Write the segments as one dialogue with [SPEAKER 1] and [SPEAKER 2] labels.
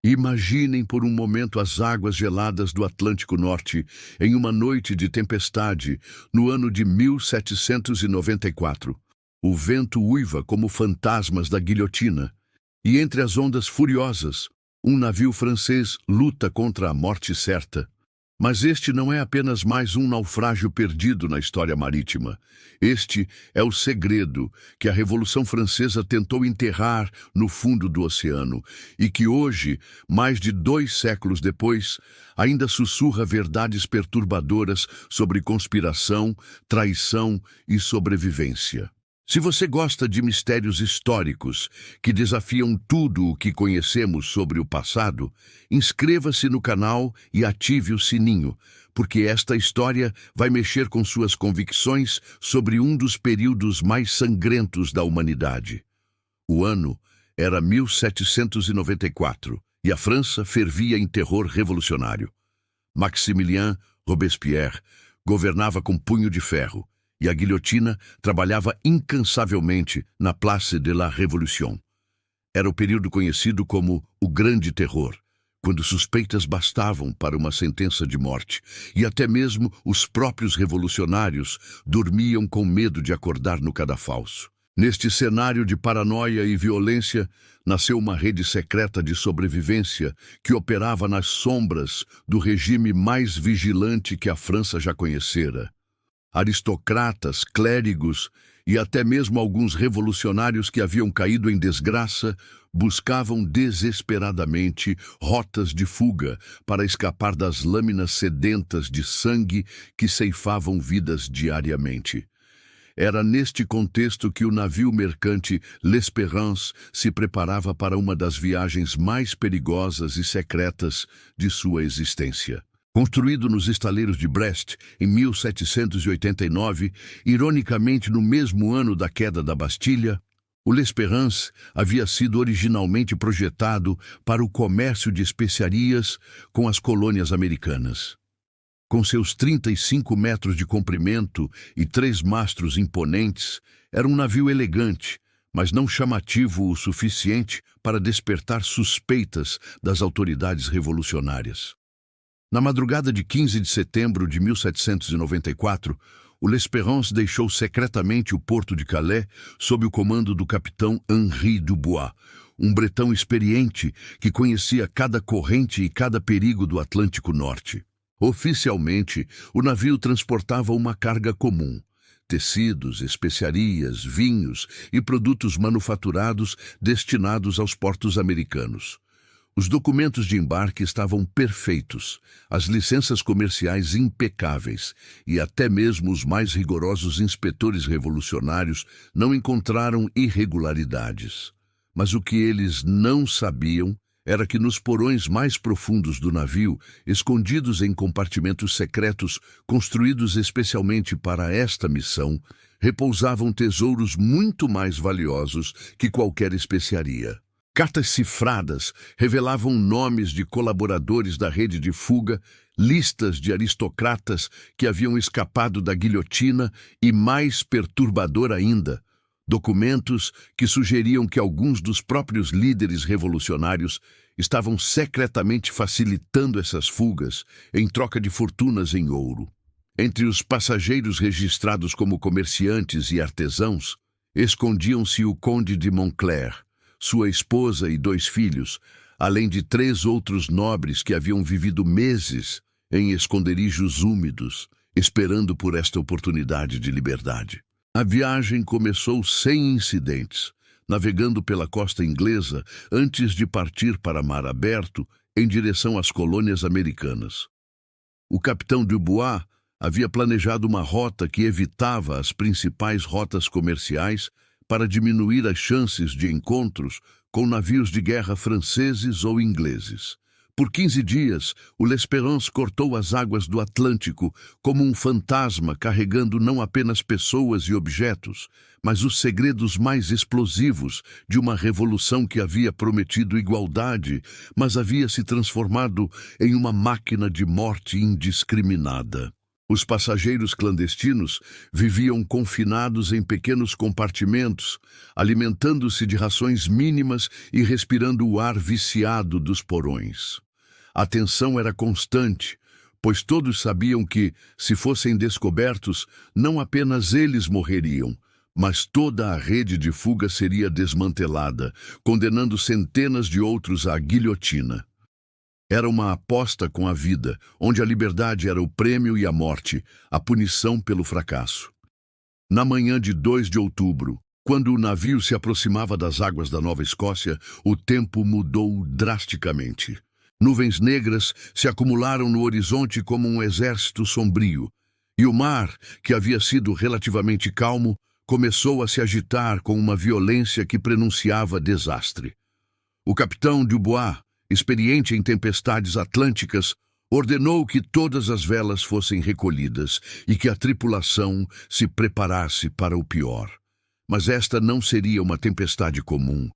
[SPEAKER 1] Imaginem por um momento as águas geladas do Atlântico Norte em uma noite de tempestade no ano de 1794. O vento uiva como fantasmas da guilhotina, e entre as ondas furiosas, um navio francês luta contra a morte certa. Mas este não é apenas mais um naufrágio perdido na história marítima. Este é o segredo que a Revolução Francesa tentou enterrar no fundo do oceano e que hoje, mais de 2 séculos depois, ainda sussurra verdades perturbadoras sobre conspiração, traição e sobrevivência. Se você gosta de mistérios históricos que desafiam tudo o que conhecemos sobre o passado, inscreva-se no canal e ative o sininho, porque esta história vai mexer com suas convicções sobre um dos períodos mais sangrentos da humanidade. O ano era 1794 e a França fervia em terror revolucionário. Maximilien Robespierre governava com punho de ferro, e a guilhotina trabalhava incansavelmente na Place de la Révolution. Era o período conhecido como o Grande Terror, quando suspeitas bastavam para uma sentença de morte, e até mesmo os próprios revolucionários dormiam com medo de acordar no cadafalso. Neste cenário de paranoia e violência, nasceu uma rede secreta de sobrevivência que operava nas sombras do regime mais vigilante que a França já conhecera. Aristocratas, clérigos e até mesmo alguns revolucionários que haviam caído em desgraça buscavam desesperadamente rotas de fuga para escapar das lâminas sedentas de sangue que ceifavam vidas diariamente. Era neste contexto que o navio mercante L'Espérance se preparava para uma das viagens mais perigosas e secretas de sua existência. Construído nos estaleiros de Brest em 1789, ironicamente no mesmo ano da queda da Bastilha, o L'Espérance havia sido originalmente projetado para o comércio de especiarias com as colônias americanas. Com seus 35 metros de comprimento e 3 mastros imponentes, era um navio elegante, mas não chamativo o suficiente para despertar suspeitas das autoridades revolucionárias. Na madrugada de 15 de setembro de 1794, o L'Espérance deixou secretamente o porto de Calais sob o comando do capitão Henri Dubois, um bretão experiente que conhecia cada corrente e cada perigo do Atlântico Norte. Oficialmente, o navio transportava uma carga comum: tecidos, especiarias, vinhos e produtos manufaturados destinados aos portos americanos. Os documentos de embarque estavam perfeitos, as licenças comerciais impecáveis, e até mesmo os mais rigorosos inspetores revolucionários não encontraram irregularidades. Mas o que eles não sabiam era que nos porões mais profundos do navio, escondidos em compartimentos secretos construídos especialmente para esta missão, repousavam tesouros muito mais valiosos que qualquer especiaria. Cartas cifradas revelavam nomes de colaboradores da rede de fuga, listas de aristocratas que haviam escapado da guilhotina e, mais perturbador ainda, documentos que sugeriam que alguns dos próprios líderes revolucionários estavam secretamente facilitando essas fugas em troca de fortunas em ouro. Entre os passageiros registrados como comerciantes e artesãos, escondiam-se o conde de Montclair, sua esposa e 2 filhos, além de 3 outros nobres que haviam vivido meses em esconderijos úmidos, esperando por esta oportunidade de liberdade. A viagem começou sem incidentes, navegando pela costa inglesa antes de partir para mar aberto em direção às colônias americanas. O capitão Dubois havia planejado uma rota que evitava as principais rotas comerciais para diminuir as chances de encontros com navios de guerra franceses ou ingleses. Por 15 dias, o L'Espérance cortou as águas do Atlântico como um fantasma carregando não apenas pessoas e objetos, mas os segredos mais explosivos de uma revolução que havia prometido igualdade, mas havia se transformado em uma máquina de morte indiscriminada. Os passageiros clandestinos viviam confinados em pequenos compartimentos, alimentando-se de rações mínimas e respirando o ar viciado dos porões. A tensão era constante, pois todos sabiam que, se fossem descobertos, não apenas eles morreriam, mas toda a rede de fuga seria desmantelada, condenando centenas de outros à guilhotina. Era uma aposta com a vida, onde a liberdade era o prêmio e a morte, a punição pelo fracasso. Na manhã de 2 de outubro, quando o navio se aproximava das águas da Nova Escócia, o tempo mudou drasticamente. Nuvens negras se acumularam no horizonte como um exército sombrio, e o mar, que havia sido relativamente calmo, começou a se agitar com uma violência que prenunciava desastre. O capitão Dubois, experiente em tempestades atlânticas, ordenou que todas as velas fossem recolhidas e que a tripulação se preparasse para o pior. Mas esta não seria uma tempestade comum.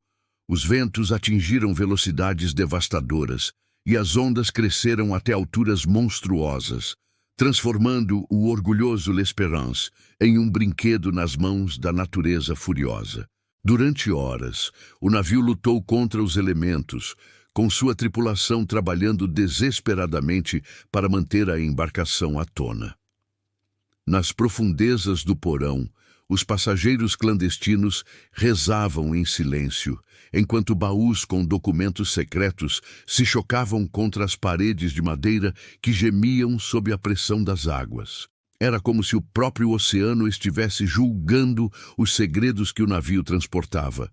[SPEAKER 1] Os ventos atingiram velocidades devastadoras e as ondas cresceram até alturas monstruosas, transformando o orgulhoso L'Espérance em um brinquedo nas mãos da natureza furiosa. Durante horas, o navio lutou contra os elementos, com sua tripulação trabalhando desesperadamente para manter a embarcação à tona. Nas profundezas do porão, os passageiros clandestinos rezavam em silêncio, enquanto baús com documentos secretos se chocavam contra as paredes de madeira que gemiam sob a pressão das águas. Era como se o próprio oceano estivesse julgando os segredos que o navio transportava,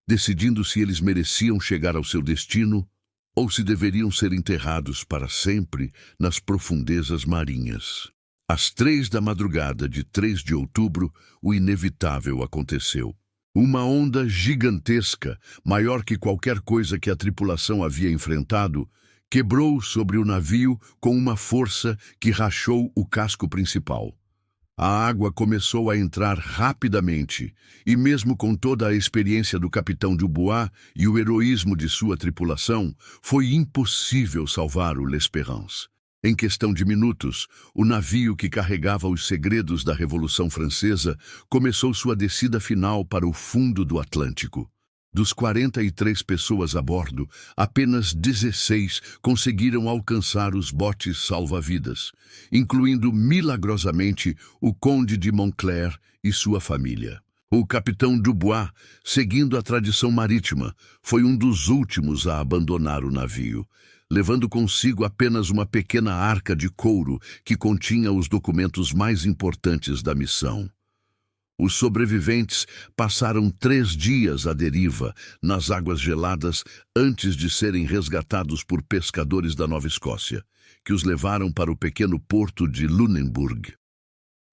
[SPEAKER 1] decidindo se eles mereciam chegar ao seu destino ou se deveriam ser enterrados para sempre nas profundezas marinhas. Às 3 da madrugada de 3 de outubro, o inevitável aconteceu. Uma onda gigantesca, maior que qualquer coisa que a tripulação havia enfrentado, quebrou sobre o navio com uma força que rachou o casco principal. A água começou a entrar rapidamente, e mesmo com toda a experiência do capitão Dubois e o heroísmo de sua tripulação, foi impossível salvar o L'Espérance. Em questão de minutos, o navio que carregava os segredos da Revolução Francesa começou sua descida final para o fundo do Atlântico. Dos 43 pessoas a bordo, apenas 16 conseguiram alcançar os botes salva-vidas, incluindo milagrosamente o conde de Montclair e sua família. O capitão Dubois, seguindo a tradição marítima, foi um dos últimos a abandonar o navio, levando consigo apenas uma pequena arca de couro que continha os documentos mais importantes da missão. Os sobreviventes passaram 3 dias à deriva, nas águas geladas, antes de serem resgatados por pescadores da Nova Escócia, que os levaram para o pequeno porto de Lunenburg.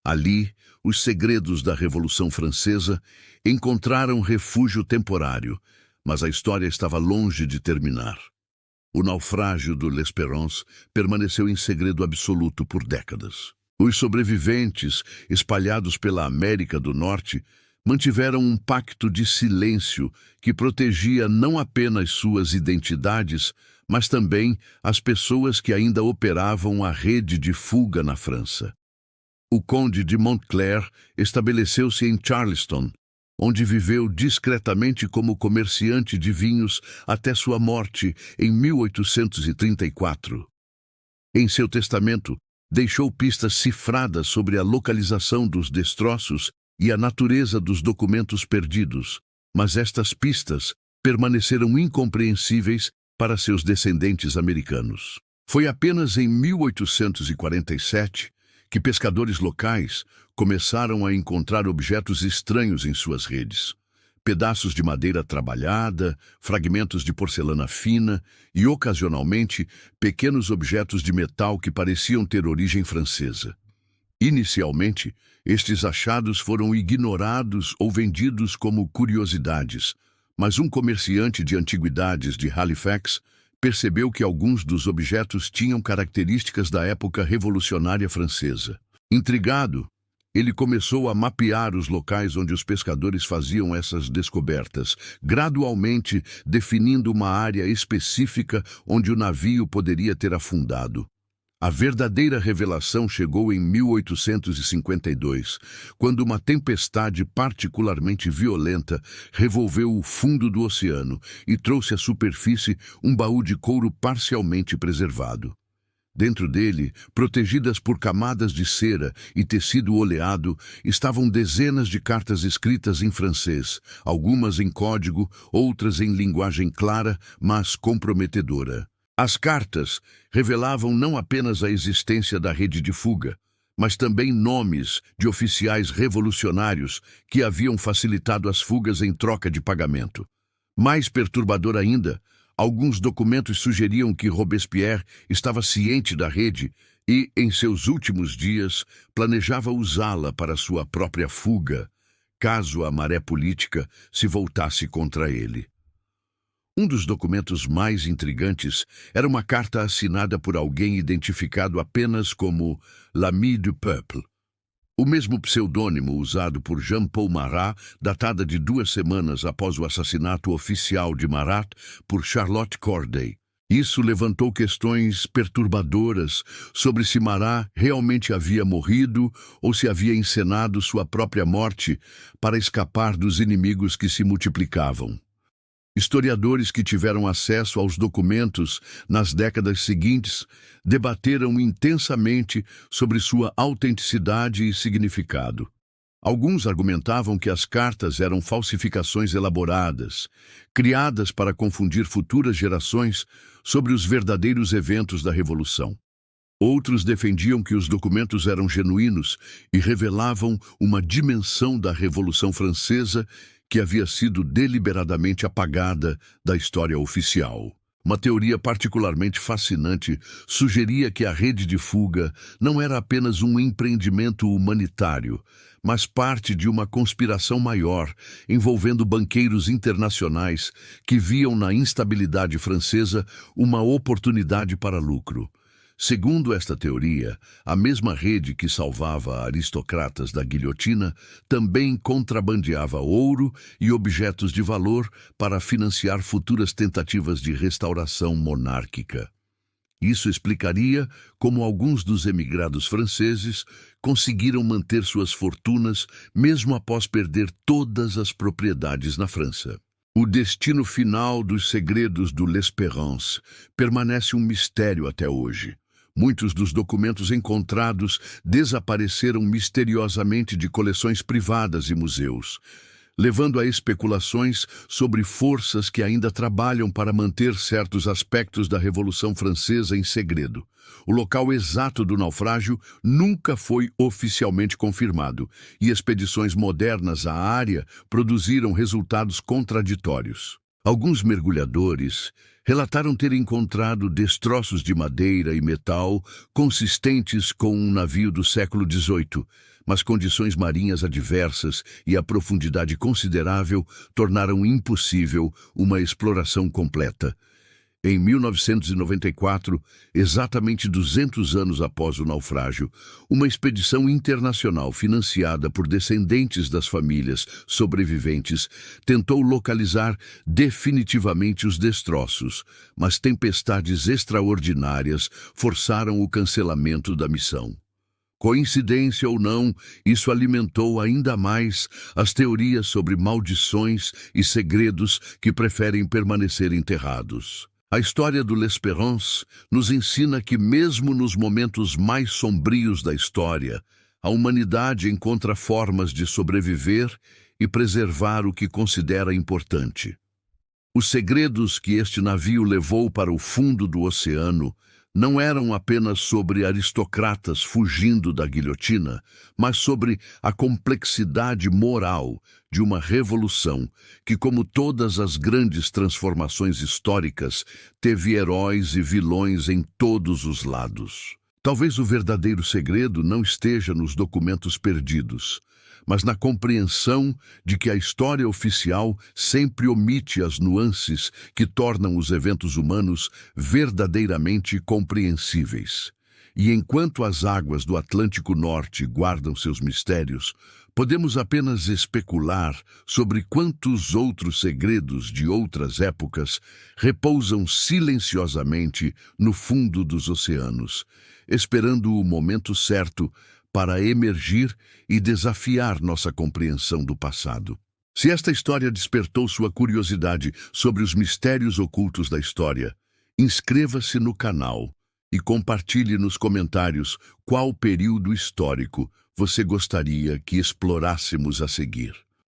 [SPEAKER 1] Ali, os segredos da Revolução Francesa encontraram refúgio temporário, mas a história estava longe de terminar. O naufrágio do L'Espérance permaneceu em segredo absoluto por décadas. Os sobreviventes, espalhados pela América do Norte, mantiveram um pacto de silêncio que protegia não apenas suas identidades, mas também as pessoas que ainda operavam a rede de fuga na França. O conde de Montclair estabeleceu-se em Charleston, onde viveu discretamente como comerciante de vinhos até sua morte em 1834. Em seu testamento, deixou pistas cifradas sobre a localização dos destroços e a natureza dos documentos perdidos, mas estas pistas permaneceram incompreensíveis para seus descendentes americanos. Foi apenas em 1847 que pescadores locais começaram a encontrar objetos estranhos em suas redes. Pedaços de madeira trabalhada, fragmentos de porcelana fina e, ocasionalmente, pequenos objetos de metal que pareciam ter origem francesa. Inicialmente, estes achados foram ignorados ou vendidos como curiosidades, mas um comerciante de antiguidades de Halifax percebeu que alguns dos objetos tinham características da época revolucionária francesa. Intrigado, ele começou a mapear os locais onde os pescadores faziam essas descobertas, gradualmente definindo uma área específica onde o navio poderia ter afundado. A verdadeira revelação chegou em 1852, quando uma tempestade particularmente violenta revolveu o fundo do oceano e trouxe à superfície um baú de couro parcialmente preservado. Dentro dele, protegidas por camadas de cera e tecido oleado, estavam dezenas de cartas escritas em francês, algumas em código, outras em linguagem clara, mas comprometedora. As cartas revelavam não apenas a existência da rede de fuga, mas também nomes de oficiais revolucionários que haviam facilitado as fugas em troca de pagamento. Mais perturbador ainda, alguns documentos sugeriam que Robespierre estava ciente da rede e, em seus últimos dias, planejava usá-la para sua própria fuga, caso a maré política se voltasse contra ele. Um dos documentos mais intrigantes era uma carta assinada por alguém identificado apenas como l'ami du peuple. O mesmo pseudônimo usado por Jean-Paul Marat, datada de 2 semanas após o assassinato oficial de Marat por Charlotte Corday. Isso levantou questões perturbadoras sobre se Marat realmente havia morrido ou se havia encenado sua própria morte para escapar dos inimigos que se multiplicavam. Historiadores que tiveram acesso aos documentos nas décadas seguintes debateram intensamente sobre sua autenticidade e significado. Alguns argumentavam que as cartas eram falsificações elaboradas, criadas para confundir futuras gerações sobre os verdadeiros eventos da Revolução. Outros defendiam que os documentos eram genuínos e revelavam uma dimensão da Revolução Francesa que havia sido deliberadamente apagada da história oficial. Uma teoria particularmente fascinante sugeria que a rede de fuga não era apenas um empreendimento humanitário, mas parte de uma conspiração maior envolvendo banqueiros internacionais que viam na instabilidade francesa uma oportunidade para lucro. Segundo esta teoria, a mesma rede que salvava aristocratas da guilhotina também contrabandeava ouro e objetos de valor para financiar futuras tentativas de restauração monárquica. Isso explicaria como alguns dos emigrados franceses conseguiram manter suas fortunas mesmo após perder todas as propriedades na França. O destino final dos segredos do L'Espérance permanece um mistério até hoje. Muitos dos documentos encontrados desapareceram misteriosamente de coleções privadas e museus, levando a especulações sobre forças que ainda trabalham para manter certos aspectos da Revolução Francesa em segredo. O local exato do naufrágio nunca foi oficialmente confirmado, e expedições modernas à área produziram resultados contraditórios. Alguns mergulhadores relataram ter encontrado destroços de madeira e metal consistentes com um navio do século XVIII, mas condições marinhas adversas e a profundidade considerável tornaram impossível uma exploração completa. Em 1994, exatamente 200 anos após o naufrágio, uma expedição internacional financiada por descendentes das famílias sobreviventes tentou localizar definitivamente os destroços, mas tempestades extraordinárias forçaram o cancelamento da missão. Coincidência ou não, isso alimentou ainda mais as teorias sobre maldições e segredos que preferem permanecer enterrados. A história do L'Espérance nos ensina que, mesmo nos momentos mais sombrios da história, a humanidade encontra formas de sobreviver e preservar o que considera importante. Os segredos que este navio levou para o fundo do oceano não eram apenas sobre aristocratas fugindo da guilhotina, mas sobre a complexidade moral de uma revolução que, como todas as grandes transformações históricas, teve heróis e vilões em todos os lados. Talvez o verdadeiro segredo não esteja nos documentos perdidos, mas na compreensão de que a história oficial sempre omite as nuances que tornam os eventos humanos verdadeiramente compreensíveis. E enquanto as águas do Atlântico Norte guardam seus mistérios, podemos apenas especular sobre quantos outros segredos de outras épocas repousam silenciosamente no fundo dos oceanos, esperando o momento certo para emergir e desafiar nossa compreensão do passado. Se esta história despertou sua curiosidade sobre os mistérios ocultos da história, inscreva-se no canal e compartilhe nos comentários qual período histórico você gostaria que explorássemos a seguir.